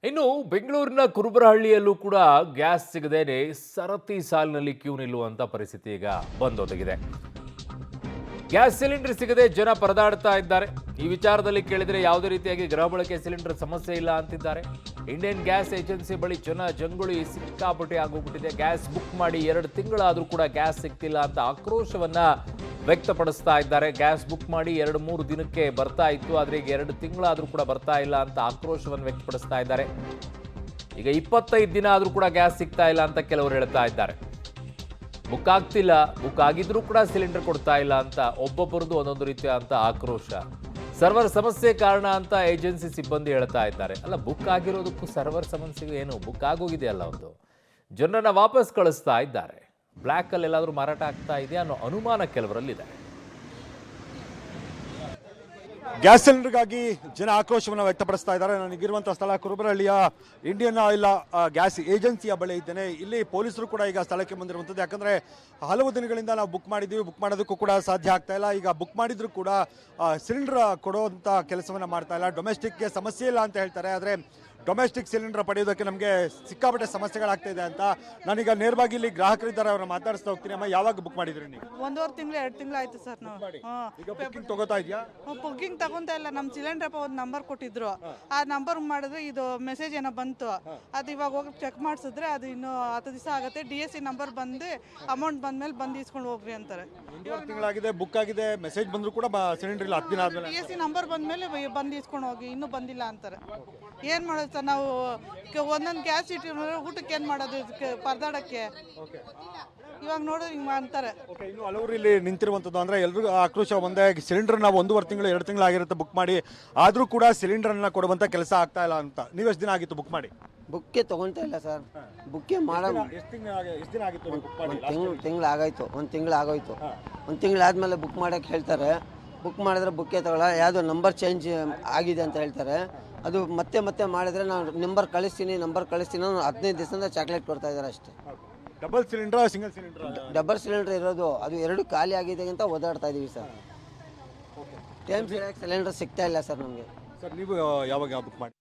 ಇನ್ನು ಬೆಂಗಳೂರಿನ ಕುರುಬರಹಳ್ಳಿಯಲ್ಲೂ ಕೂಡ ಗ್ಯಾಸ್ ಸಿಗದೇನೆ ಸರತಿ ಸಾಲಿನಲ್ಲಿ ಕ್ಯೂ ನಿಲ್ಲುವಂತ ಪರಿಸ್ಥಿತಿ ಈಗ ಬಂದೊದಗಿದೆ. ಗ್ಯಾಸ್ ಸಿಲಿಂಡರ್ ಸಿಗದೆ ಜನ ಪರದಾಡ್ತಾ ಇದ್ದಾರೆ. ಈ ವಿಚಾರದಲ್ಲಿ ಕೇಳಿದರೆ ಯಾವುದೇ ರೀತಿಯಾಗಿ ಗೃಹ ಬಳಕೆ ಸಿಲಿಂಡರ್ ಸಮಸ್ಯೆ ಇಲ್ಲ ಅಂತಿದ್ದಾರೆ. ಇಂಡಿಯನ್ ಗ್ಯಾಸ್ ಏಜೆನ್ಸಿ ಬಳಿ ಜಂಗುಳಿ ಸಿಕ್ಕಾಪಟ್ಟೆ ಆಗೋಗ್ಬಿಟ್ಟಿದೆ. ಗ್ಯಾಸ್ ಬುಕ್ ಮಾಡಿ 2 ತಿಂಗಳಾದರೂ ಕೂಡ ಗ್ಯಾಸ್ ಸಿಗ್ತಿಲ್ಲ ಅಂತ ಆಕ್ರೋಶವನ್ನ ವ್ಯಕ್ತಪಡಿಸ್ತಾ ಇದ್ದಾರೆ. ಗ್ಯಾಸ್ ಬುಕ್ ಮಾಡಿ 2-3 ದಿನಕ್ಕೆ ಬರ್ತಾ ಇತ್ತು, ಆದರೆ ಈಗ 2 ತಿಂಗಳಾದರೂ ಕೂಡ ಬರ್ತಾ ಇಲ್ಲ ಅಂತ ಆಕ್ರೋಶವನ್ನು ವ್ಯಕ್ತಪಡಿಸ್ತಾ ಇದ್ದಾರೆ. ಈಗ 25 ದಿನ ಆದರೂ ಕೂಡ ಗ್ಯಾಸ್ ಸಿಗ್ತಾ ಇಲ್ಲ ಅಂತ ಕೆಲವರು ಹೇಳ್ತಾ ಇದ್ದಾರೆ. ಬುಕ್ ಆಗ್ತಿಲ್ಲ, ಬುಕ್ ಆಗಿದ್ರೂ ಕೂಡ ಸಿಲಿಂಡರ್ ಕೊಡ್ತಾ ಇಲ್ಲ ಅಂತ ಒಬ್ಬೊಬ್ಬರದು ಒಂದೊಂದು ರೀತಿಯ ಅಂತ ಆಕ್ರೋಶ. ಸರ್ವರ್ ಸಮಸ್ಯೆ ಕಾರಣ ಅಂತ ಏಜೆನ್ಸಿ ಸಿಬ್ಬಂದಿ ಹೇಳ್ತಾ ಇದ್ದಾರೆ. ಅಲ್ಲ, ಬುಕ್ ಆಗಿರೋದಕ್ಕೂ ಸರ್ವರ್ ಸಮಸ್ಯೆಗೂ ಏನು, ಬುಕ್ ಆಗೋಗಿದೆಯಲ್ಲ, ಒಂದು ಜನರನ್ನ ವಾಪಸ್ ಕಳಿಸ್ತಾ ಇದ್ದಾರೆ. ಬ್ಲ್ಯಾಕ್ ಅಲ್ಲಿ ಎಲ್ಲಾದರೂ ಮಾರಾಟ ಆಗ್ತಾ ಇದೆಯಾ ಅನ್ನೋ ಅನುಮಾನ ಕೆಲವರಲ್ಲಿದೆ. ಗ್ಯಾಸ್ ಸಿಲಿಂಡರ್ಗಾಗಿ ಜನ ಆಕ್ರೋಶವನ್ನು ವ್ಯಕ್ತಪಡಿಸ್ತಾ ಇದ್ದಾರೆ. ನನಗಿರುವಂತಹ ಸ್ಥಳ ಕುರುಬರಹಳ್ಳಿಯ ಇಂಡಿಯನ್ ಆಯಿಲ್ ಗ್ಯಾಸ್ ಏಜೆನ್ಸಿಯ ಬಳಿ ಇದ್ದೇನೆ. ಇಲ್ಲಿ ಪೊಲೀಸರು ಕೂಡ ಈಗ ಸ್ಥಳಕ್ಕೆ ಬಂದಿರುವಂಥದ್ದು. ಯಾಕಂದರೆ ಹಲವು ದಿನಗಳಿಂದ ನಾವು ಬುಕ್ ಮಾಡಿದ್ದೀವಿ, ಬುಕ್ ಮಾಡೋದಕ್ಕೂ ಕೂಡ ಸಾಧ್ಯ ಆಗ್ತಾ ಇಲ್ಲ. ಈಗ ಬುಕ್ ಮಾಡಿದ್ರು ಕೂಡ ಸಿಲಿಂಡರ್ ಕೊಡುವಂಥ ಕೆಲಸವನ್ನು ಮಾಡ್ತಾ ಇಲ್ಲ. ಡೊಮೆಸ್ಟಿಕ್ಗೆ ಸಮಸ್ಯೆ ಇಲ್ಲ ಅಂತ ಹೇಳ್ತಾರೆ, ಆದರೆ ಡೊಮೆಸ್ಟಿಕ್ ಸಿಲಿಂಡರ್ ಪಡೆಯೋದಕ್ಕೆ ನಮಗೆ ಸಿಕ್ಕಾಪಟ್ಟೆ ಸಮಸ್ಯೆಗಳಾಗ್ತಾ ಇದೆ ಅಂತ. ನಾನೀಗ ನೇರವಾಗಿ ಇಲ್ಲಿ ಗ್ರಾಹಕರಿದ್ದಾರೆ, ಅವ್ರನ್ನ ಮಾತಾಡಿಸ್ತಾ ಹೋಗ್ತೀನಿ. ಅಮ್ಮ, ಯಾವಾಗ ಬುಕ್ ಮಾಡಿದ್ರಿ ನೀವು? 1.5 ತಿಂಗಳು 2 ತಿಂಗಳು ಆಯ್ತು ಸರ್. ನಾವು ಈಗ ಬುಕ್ಕಿಂಗ್ ತಗೋತಾ ಇದೆಯಾ? ಬುಕ್ಕಿಂಗ್ ತಗೊಂತ ಇಲ್ಲ. ನಮ್ಮ ಸಿಲಿಂಡರ್ ಒಂದು ನಂಬರ್ ಕೊಟ್ಟಿದ್ರು, ಆ ನಂಬರ್ ಮಾಡಿದ್ರೆ ಇದು ಮೆಸೇಜ್ ಏನೋ ಬಂತು. ಅದು ಇವಾಗ ಹೋಗಿ ಚೆಕ್ ಮಾಡಿಸಿದ್ರೆ ಅದು ಇನ್ನು 10 ದಿವಸ ಆಗುತ್ತೆ. DSC ನಂಬರ್ ಬಂದು ಅಮೌಂಟ್ ಬಂದ್ಮೇಲೆ ಬಂದು ಇಸ್ಕೊಂಡು ಹೋಗ್ರಿ ಅಂತಾರೆ. 1.5 ತಿಂಗಳಾಗಿದೆ, ಬುಕ್ ಆಗಿದೆ, ಮೆಸೇಜ್ ಬಂದ್ರು ಕೂಡ ಸಿಲಿಂಡರ್ ಇಲ್ಲ. 10 ದಿನ ಆದ್ಮೇಲೆ DSC ನಂಬರ್ ಬಂದ್ಮೇಲೆ ಬಂದು ಇಸ್ಕೊಂಡು ಹೋಗಿ, ಇನ್ನೂ ಬಂದಿಲ್ಲ ಅಂತಾರೆ. ಏನು ಮಾಡೋದು ಸರ್, ನಾವು ಒಂದೊಂದು ಗ್ಯಾಸ್ ಇಟ್ಟಿರೋ ಊಟಕ್ಕೆ ಏನು ಮಾಡೋದು, ಪರದಾಡಕ್ಕೆ. ಇವಾಗ ನೋಡಿದ್ರೆ ಹಿಂಗೆ ಅಂತಾರೆ. ಇನ್ನು ಹಲವರು ಇಲ್ಲಿ ನಿಂತಿರುವಂಥದ್ದು ಅಂದರೆ ಎಲ್ರಿಗೂ ಆಕ್ರೋಶ ಒಂದೇ. ಸಿಲಿಂಡರ್ ನಾವು 1.5 ತಿಂಗಳು 2 ತಿಂಗಳು ಆಗಿರುತ್ತೆ ಬುಕ್ ಮಾಡಿ, ಆದರೂ ಕೂಡ ಸಿಲಿಂಡರ್ನ ಕೊಡುವಂಥ ಕೆಲಸ ಆಗ್ತಾ ಇಲ್ಲ ಅಂತ. ನೀವು ಎಷ್ಟು ದಿನ ಆಗಿತ್ತು ಬುಕ್ ಮಾಡಿ? ಬುಕ್ಕೆ ತೊಗೊಳ್ತಾ ಇಲ್ಲ ಸರ್. ಬುಕ್ಕೆ ಮಾಡೋ ಎಷ್ಟು ದಿನ ಆಗಿತ್ತು ಬುಕ್ ಮಾಡಿ? ತಿಂಗಳು ಆಗೋಯ್ತು. ಒಂದು ತಿಂಗಳು ಆಗೋಯ್ತು. ಒಂದು ತಿಂಗಳು ಆದಮೇಲೆ ಬುಕ್ ಮಾಡೋಕ್ಕೆ ಹೇಳ್ತಾರೆ. ಬುಕ್ ಮಾಡಿದ್ರೆ ಬುಕ್ಕೆ ತಗೊಳ್ಳೋ, ಯಾವುದೋ ನಂಬರ್ ಚೇಂಜ್ ಆಗಿದೆ ಅಂತ ಹೇಳ್ತಾರೆ. ಅದು ಮತ್ತೆ ಮತ್ತೆ ಮಾಡಿದ್ರೆ ನಾನು ನಂಬರ್ ಕಳಿಸ್ತೀನಿ 15 ದಿವಸದಿಂದ ಚಾಕ್ಲೇಟ್ ಕೊಡ್ತಾ ಇದ್ದಾರೆ ಅಷ್ಟೇ. Double cylinder, single cylinder? Double cylinder ಇರೋದು, ಅದು 2 ಖಾಲಿ ಆಗಿದೆ ಅಂತ ಓದಾಡ್ತಾ ಇದ್ದೀವಿ ಸರ್. ಟೈಮ್ ಸಿಲಿಂಡರ್ ಸಿಗ್ತಾ ಇಲ್ಲ ಸರ್ ನಮಗೆ. ಸರ್, ನೀವು ಯಾವಾಗ ಬುಕ್ ಮಾಡಿ?